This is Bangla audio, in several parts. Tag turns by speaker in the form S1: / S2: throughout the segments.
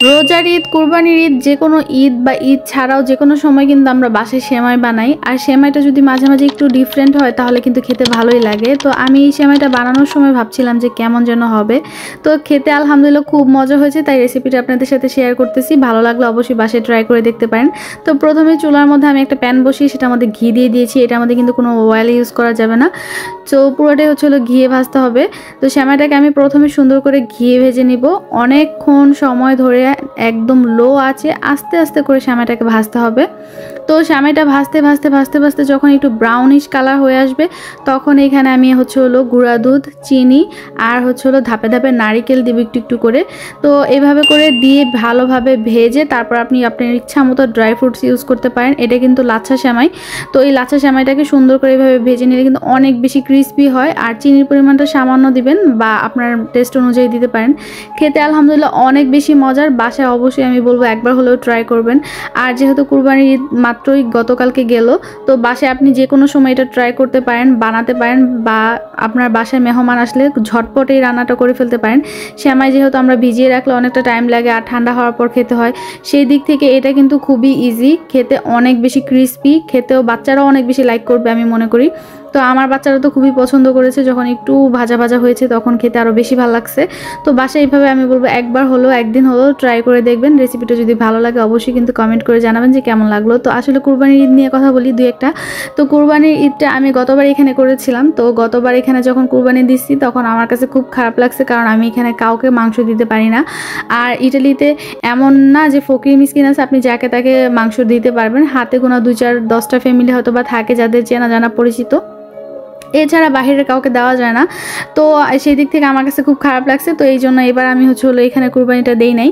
S1: রোজার ঈদ, কুরবানির ঈদ, যেকোনো ঈদ বা ঈদ ছাড়াও যেকোনো সময় কিন্তু আমরা বাসায় সেমাই বানাই। আর সেমাইটা যদি মাঝে মাঝে একটু ডিফারেন্ট হয় তাহলে কিন্তু খেতে ভালোই লাগে। তো আমি এই সেমাইটা বানানোর সময় ভাবছিলাম যে কেমন যেন হবে। তো খেতে আলহামদুলিল্লাহ খুব মজা হয়েছে, তাই রেসিপিটা আপনাদের সাথে শেয়ার করতেছি। ভালো লাগলে অবশ্যই বাসায় ট্রাই করে দেখতে পারেন। তো প্রথমে চুলার মধ্যে আমি একটা প্যান বসিয়ে সেটার মধ্যে ঘি দিয়ে দিয়েছি। এটার মধ্যে কিন্তু কোনো অয়েল ইউজ করা যাবে না, তো পুরোটাই হলো ঘিয়ে ভাজতে হবে। তো সেমাইটাকে আমি প্রথমে সুন্দর করে ঘিয়ে ভেজে নিব। অনেকক্ষণ সময় ধরে একদম লো আছে আস্তে আস্তে করে সেমাইটাকে ভাজতে হবে। তো সেমাইটা ভাজতে ভাজতে ভাজতে ভাজতে যখন একটু ব্রাউনিশ কালার হয়ে আসবে তখন এখানে আমি হলো গুঁড়া দুধ, চিনি আর হলো ধাপে ধাপে নারিকেল দিব একটু একটু করে। তো এভাবে করে দিয়ে ভালোভাবে ভেজে তারপর আপনি আপনার ইচ্ছা মতো ড্রাই ফ্রুটস ইউজ করতে পারেন। এটা কিন্তু লাচ্ছা সেমাই। তো এই লাচ্ছা সেমাইটাকে সুন্দর করে এভাবে ভেজে নিলে কিন্তু অনেক বেশি ক্রিস্পি হয়। আর চিনির পরিমাণটা সামান্য দিবেন বা আপনার টেস্ট অনুযায়ী দিতে পারেন। খেতে আলহামদুলিল্লাহ অনেক বেশি মজার। বাসায় অবশ্যই আমি বলবো একবার হলেও ট্রাই করবেন। আর যেহেতু কুরবানির ঈদ মাত্রই গতকালকে গেল, তো বাসায় আপনি যে কোনো সময় এটা ট্রাই করতে পারেন, বানাতে পারেন, বা আপনার বাসায় মেহমান আসলে ঝটপট এই রান্নাটা করে ফেলতে পারেন। সেমাই যেহেতু আমরা ভিজিয়ে রাখলে অনেকটা টাইম লাগে আর ঠান্ডা হওয়ার পর খেতে হয়, সেই দিক থেকে এটা কিন্তু খুবই ইজি, খেতে অনেক বেশি ক্রিস্পি, খেতেও বাচ্চারাও অনেক বেশি লাইক করবে আমি মনে করি। তো আমার বাচ্চারা তো খুবই পছন্দ করেছে, যখন একটু ভাজা ভাজা হয়েছে তখন খেতে আরও বেশি ভালো লাগছে। তো বাসায় এইভাবে আমি বলবো একবার হলো একদিন হলো ট্রাই করে দেখবেন। রেসিপিটা যদি ভালো লাগে অবশ্যই কিন্তু কমেন্ট করে জানাবেন যে কেমন লাগলো। তো আসলে কুরবানির ঈদ নিয়ে কথা বলি দুই একটা। তো কুরবানির ঈদটা আমি গতবার এখানে করেছিলাম। তো গতবার এখানে যখন কুরবানি দিচ্ছি তখন আমার কাছে খুব খারাপ লাগছে, কারণ আমি এখানে কাউকে মাংস দিতে পারি না। আর ইটালিতে এমন না যে ফকির মিসকিন আছে আপনি যাকে তাকে মাংস দিতে পারবেন। হাতে গোনা 2-4-10টা ফ্যামিলি হয়তো বা থাকে যাদের চেনা জানা পরিচিত, এছাড়া বাহিরের কাউকে দেওয়া যায় না। তো সেই দিক থেকে আমার কাছে খুব খারাপ লাগছে। তো এই জন্য এবার আমি হলো এখানে কুরবানিটা দেই নাই।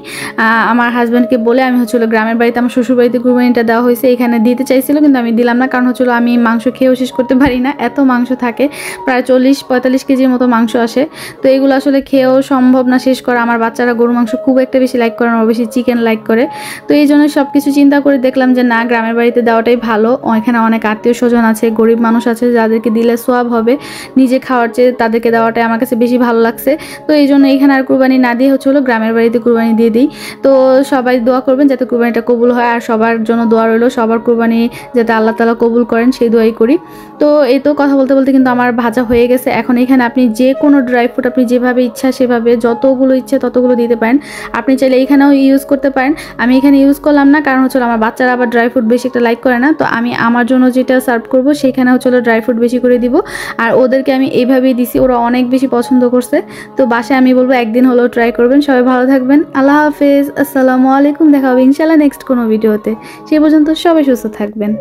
S1: আমার হাজব্যান্ডকে বলে আমি হলো গ্রামের বাড়িতে, আমার শ্বশুর বাড়িতে কুরবানিটা দেওয়া হয়েছে। এখানে দিতে চাইছিল কিন্তু আমি দিলাম না, কারণ হলো আমি মাংস খেয়েও শেষ করতে পারি না। এত মাংস থাকে, প্রায় 40-45 কেজির মতো মাংস আসে। তো এগুলো আসলে খেয়েও সম্ভব না শেষ করা। আমার বাচ্চারা গরু মাংস খুব একটা বেশি লাইক করে না, বেশি চিকেন লাইক করে। তো এই জন্য সব কিছু চিন্তা করে দেখলাম যে না, গ্রামের বাড়িতে দেওয়াটাই ভালো। এখানে অনেক আত্মীয় স্বজন আছে, গরিব মানুষ আছে, যাদেরকে দিলে সোয়াব হবে। নিজে খাওয়ার চেয়ে তাদেরকে দেওয়াটাই আমার কাছে বেশি ভালো লাগছে। তো এই জন্য এখানে আর কুরবানি না দিয়ে হলো গ্রামের বাড়িতে কুরবানি দিয়ে দিই। তো সবাই দোয়া করবেন যাতে কুরবানিটা কবুল হয়, আর সবার জন্য দোয়া রইল, সবার কুরবানি যাতে আল্লাহ তাআলা কবুল করেন সেই দোয়াই করি। তো এই তো কথা বলতে বলতে কিন্তু আমার ভাজা হয়ে গেছে। এখন এখানে আপনি যে কোনো ড্রাই ফ্রুট আপনি যেভাবে ইচ্ছা সেভাবে যতগুলো ইচ্ছে ততগুলো দিতে পারেন। আপনি চাইলে এখানেও ইউজ করতে পারেন। আমি এখানে ইউজ করলাম না, কারণ হলো আমার বাচ্চারা আবার ড্রাই ফ্রুট বেশি একটা লাইক করে না। তো আমি আমার জন্য যেটা সার্ভ করব সেখানে হলো ড্রাই ফ্রুট বেশি করে দিব। আর ওদেরকে আমি এইভাবেই দিছি, ওরা অনেক বেশি পছন্দ করছে। তো বাসায় আমি বলবো একদিন হলেও ট্রাই করবেন। সবাই ভালো থাকবেন। আল্লাহ হাফেজ, আসসালামু আলাইকুম। দেখা হবে ইনশাআল্লাহ নেক্সট কোনো ভিডিওতে। সেই পর্যন্ত সবাই সুস্থ থাকবেন।